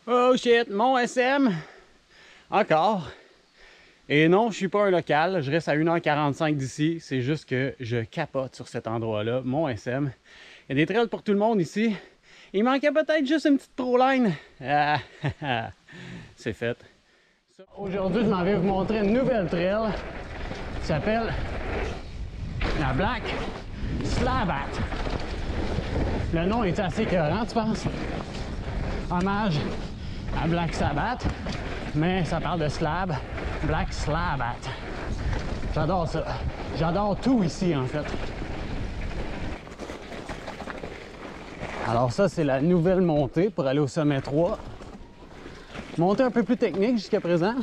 Oh shit, mon SM. Encore. Et non, je suis pas un local, je reste à 1h45 d'ici. C'est juste que je capote sur cet endroit-là, mon SM. Il y a des trails pour tout le monde ici. Il manquait peut-être juste une petite pro-line. Ah, c'est fait. Aujourd'hui, je m'en vais vous montrer une nouvelle trail qui s'appelle la Black Slabat. Le nom est assez écœurant, tu penses? Hommage à Black Sabbath, mais ça parle de slab, Black Slabat. J'adore ça. J'adore tout ici, en fait. Alors ça, c'est la nouvelle montée pour aller au sommet 3. Montée un peu plus technique jusqu'à présent.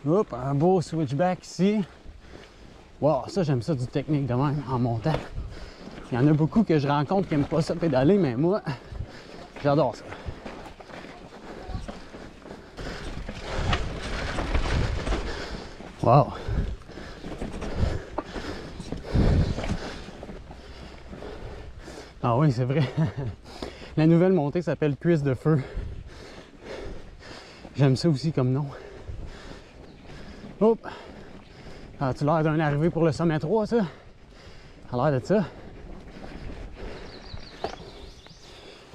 Hop, un beau switchback ici. Wow, ça, j'aime ça du technique de même, en montant. Il y en a beaucoup que je rencontre qui n'aiment pas ça pédaler, mais moi, j'adore ça. Wow! Ah oui, c'est vrai. La nouvelle montée s'appelle Cuisse de feu. J'aime ça aussi comme nom. Hop! As-tu l'air d'un arrivé pour le sommet 3, ça? A l'air de ça.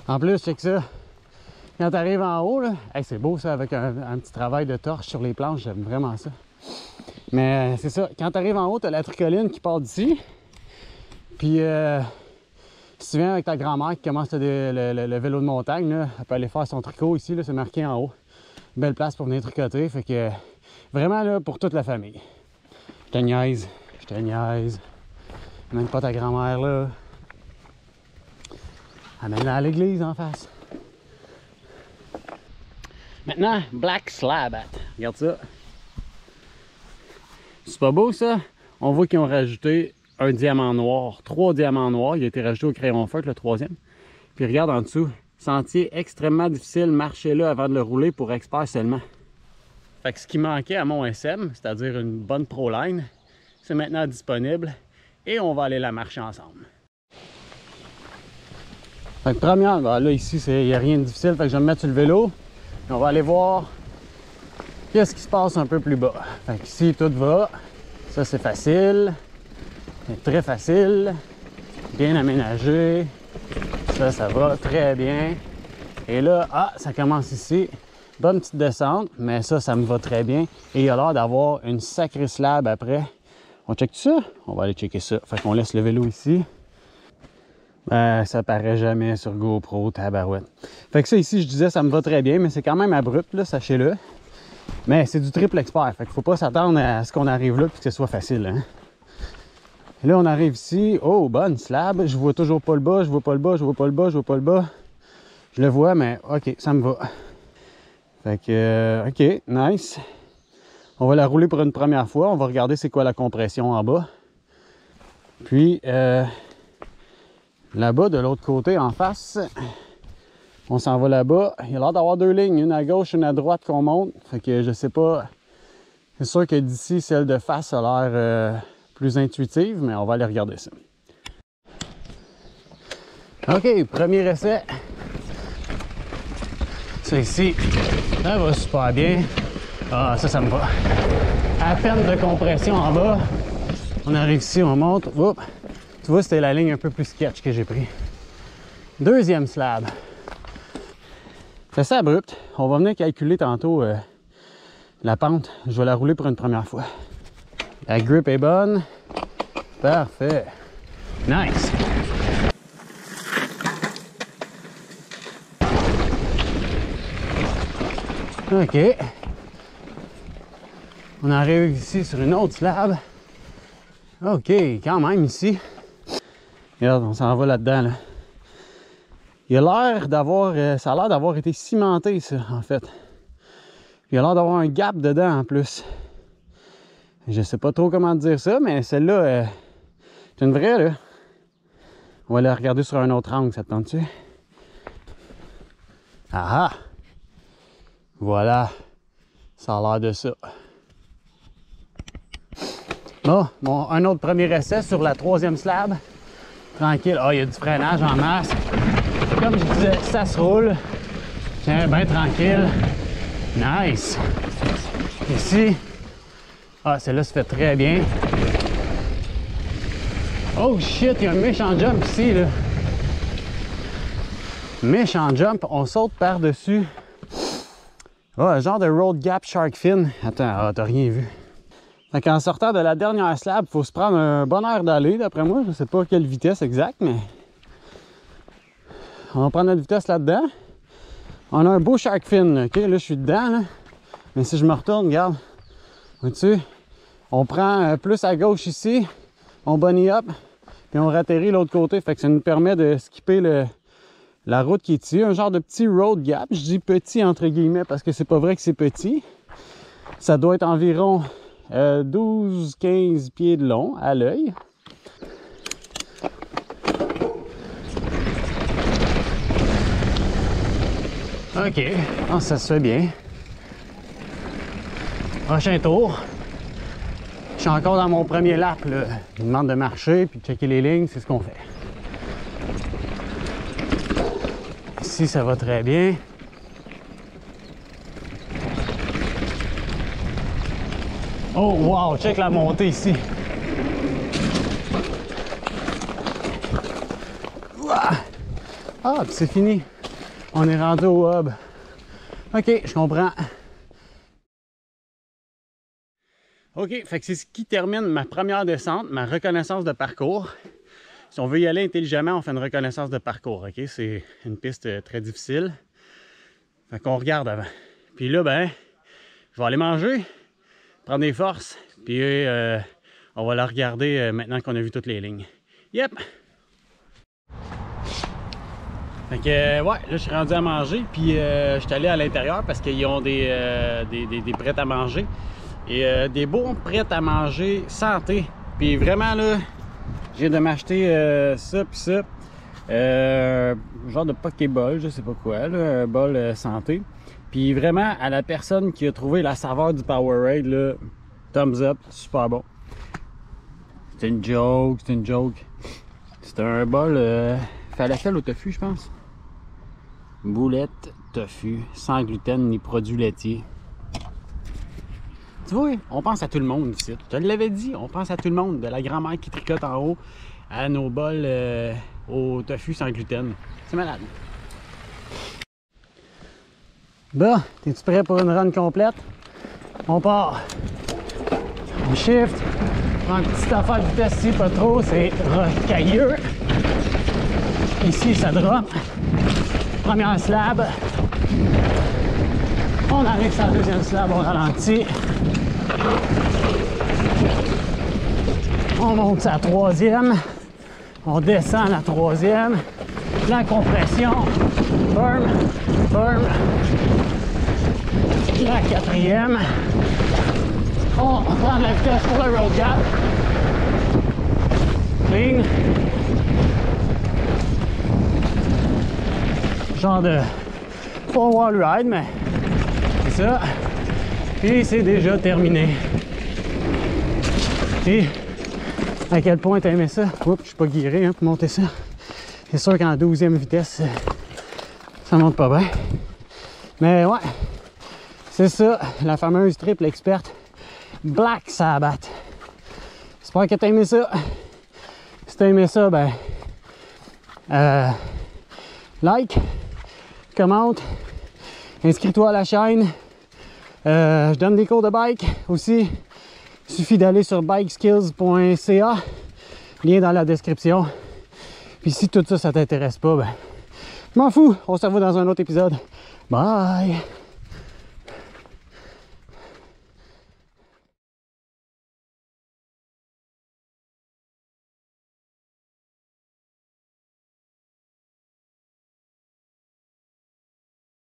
En plus, check ça. Quand tu arrives en haut, là, hey, c'est beau ça, avec un petit travail de torche sur les planches, j'aime vraiment ça. Mais c'est ça, quand tu arrives en haut, tu as la tricoline qui part d'ici. Puis, si tu viens avec ta grand-mère qui commence le vélo de montagne, là, elle peut aller faire son tricot ici, c'est marqué en haut. Belle place pour venir tricoter, fait que vraiment là, pour toute la famille. Je te niaise, je te niaise. Amène pas ta grand-mère là. Amène-la à l'église en face. Maintenant, Black Slabat. Regarde ça. C'est pas beau ça? On voit qu'ils ont rajouté un diamant noir, 3 diamants noirs. Il a été rajouté au crayon feutre, le 3e. Puis regarde en dessous. Sentier extrêmement difficile, marchez là avant de le rouler pour experts seulement. Fait que ce qui manquait à mon SM, c'est-à-dire une bonne pro-line, c'est maintenant disponible et on va aller la marcher ensemble. Fait que première, ben là ici, il n'y a rien de difficile, fait que je vais me mettre sur le vélo et on va aller voir qu'est-ce qui se passe un peu plus bas. Fait que ici, tout va. Ça, c'est facile. C'est très facile. Bien aménagé. Ça va très bien. Et là, ah, ça commence ici. Bonne petite descente, mais ça me va très bien. Et il y a l'air d'avoir une sacrée slab après. On check ça? On va aller checker ça. Fait qu'on laisse le vélo ici. Ben, ça paraît jamais sur GoPro, tabarouette. Fait que ça ici, je disais, ça me va très bien, mais c'est quand même abrupt, là, sachez-le. Mais c'est du triple expert, fait qu'il faut pas s'attendre à ce qu'on arrive là et que ce soit facile, hein. Et là, on arrive ici. Oh, bonne slab. Je vois toujours pas le bas, je vois pas le bas, je vois pas le bas, je vois pas le bas. Je le vois, mais OK, ça me va. Fait que, OK, nice. On va la rouler pour une première fois. On va regarder c'est quoi la compression en bas. Puis, là-bas, de l'autre côté, en face, on s'en va là-bas. Il y a l'air d'avoir 2 lignes, une à gauche, une à droite qu'on monte. Fait que je sais pas. C'est sûr que d'ici, celle de face a l'air plus intuitive, mais on va aller regarder ça. OK, premier essai. Ça ici, ça va super bien. Ah, ça me va. À peine de compression en bas. On arrive ici, on monte. Oups. Tu vois, c'était la ligne un peu plus sketch que j'ai pris. Deuxième slab. C'est assez abrupt. On va venir calculer tantôt la pente. Je vais la rouler pour une première fois. La grip est bonne. Parfait. Nice. OK. On arrive ici sur une autre slab. OK, quand même ici. Regarde, on s'en va là-dedans, là. Il a l'air d'avoir... ça a l'air d'avoir été cimenté, ça, en fait. Il a l'air d'avoir un gap dedans, en plus. Je sais pas trop comment dire ça, mais celle-là, c'est une vraie, là. On va la regarder sur un autre angle, ça te tente-tu? Ah ah! Voilà. Ça a l'air de ça. Bon, un autre premier essai sur la 3e slab. Tranquille. Ah, il y a du freinage en masse. Comme je disais, ça se roule. Tiens, bien tranquille. Nice. Ici. Ah, celle-là se fait très bien. Oh shit, il y a un méchant jump ici, là. Méchant jump, on saute par-dessus. Oh, un genre de road gap shark fin. Attends, t'as rien vu. Fait qu'en sortant de la dernière slab, il faut se prendre un bon air d'aller, d'après moi. Je sais pas quelle vitesse exacte, mais on va prendre notre vitesse là-dedans. On a un beau shark fin, là, ok? Là, je suis dedans, là. Mais si je me retourne, regarde. Vois-tu? On prend plus à gauche ici, on bunny up, puis on ratterrit l'autre côté. Fait que ça nous permet de skipper la route qui est ici. Un genre de petit road gap. Je dis petit entre guillemets parce que c'est pas vrai que c'est petit. Ça doit être environ 12-15 pieds de long à l'œil. OK. Ah, ça se fait bien. Prochain tour. Je suis encore dans mon premier lap, là. Il me demande de marcher puis de checker les lignes, c'est ce qu'on fait. Ici, ça va très bien. Oh, wow! Check la montée ici. Ah, puis c'est fini. On est rendu au hub. OK, je comprends. OK, fait que c'est ce qui termine ma première descente, ma reconnaissance de parcours. Si on veut y aller intelligemment, on fait une reconnaissance de parcours, OK? C'est une piste très difficile. Fait qu'on regarde avant. Puis là, ben, je vais aller manger, prendre des forces, puis on va la regarder maintenant qu'on a vu toutes les lignes. Yep! Fait que, ouais, là, je suis rendu à manger, puis je suis allé à l'intérieur parce qu'ils ont des prêts à manger. Et des bons prêts à manger santé. Puis vraiment, là, je viens de m'acheter ça, puis ça. Genre de Pokéball, je sais pas quoi, là, un bol santé. Puis vraiment, à la personne qui a trouvé la saveur du Powerade, là, thumbs up, super bon. C'est une joke, c'est une joke. C'est un bol falafel au tofu, je pense. Boulette tofu, sans gluten ni produits laitiers. Tu vois, on pense à tout le monde ici. Je te l'avais dit, on pense à tout le monde. De la grand-mère qui tricote en haut à nos bols au tofu sans gluten. C'est malade. Bon, t'es-tu prêt pour une run complète? On part. On shift. Prends une petite affaire de vitesse ici, pas trop, c'est rocailleux. Ici, ça drop. Première slab. On arrive sur la deuxième slab, on ralentit. On monte sa troisième. On descend la troisième. La compression. Burn. Burn. La quatrième. On prend de la vitesse pour le road gap. Clean. Genre de forward ride, mais c'est ça. Puis c'est déjà terminé. Et à quel point t'as aimé ça? Oups, je suis pas guiré pour monter ça. C'est sûr qu'en 12e vitesse, ça monte pas bien. Mais ouais, c'est ça, la fameuse triple experte Black Sabbath. J'espère que t'as aimé ça. Si t'as aimé ça, ben like, commente, inscris-toi à la chaîne. Je donne des cours de bike aussi. Il suffit d'aller sur bikeskills.ca. Lien dans la description. Puis si tout ça, ça t'intéresse pas, ben je m'en fous. On se revoit dans un autre épisode. Bye!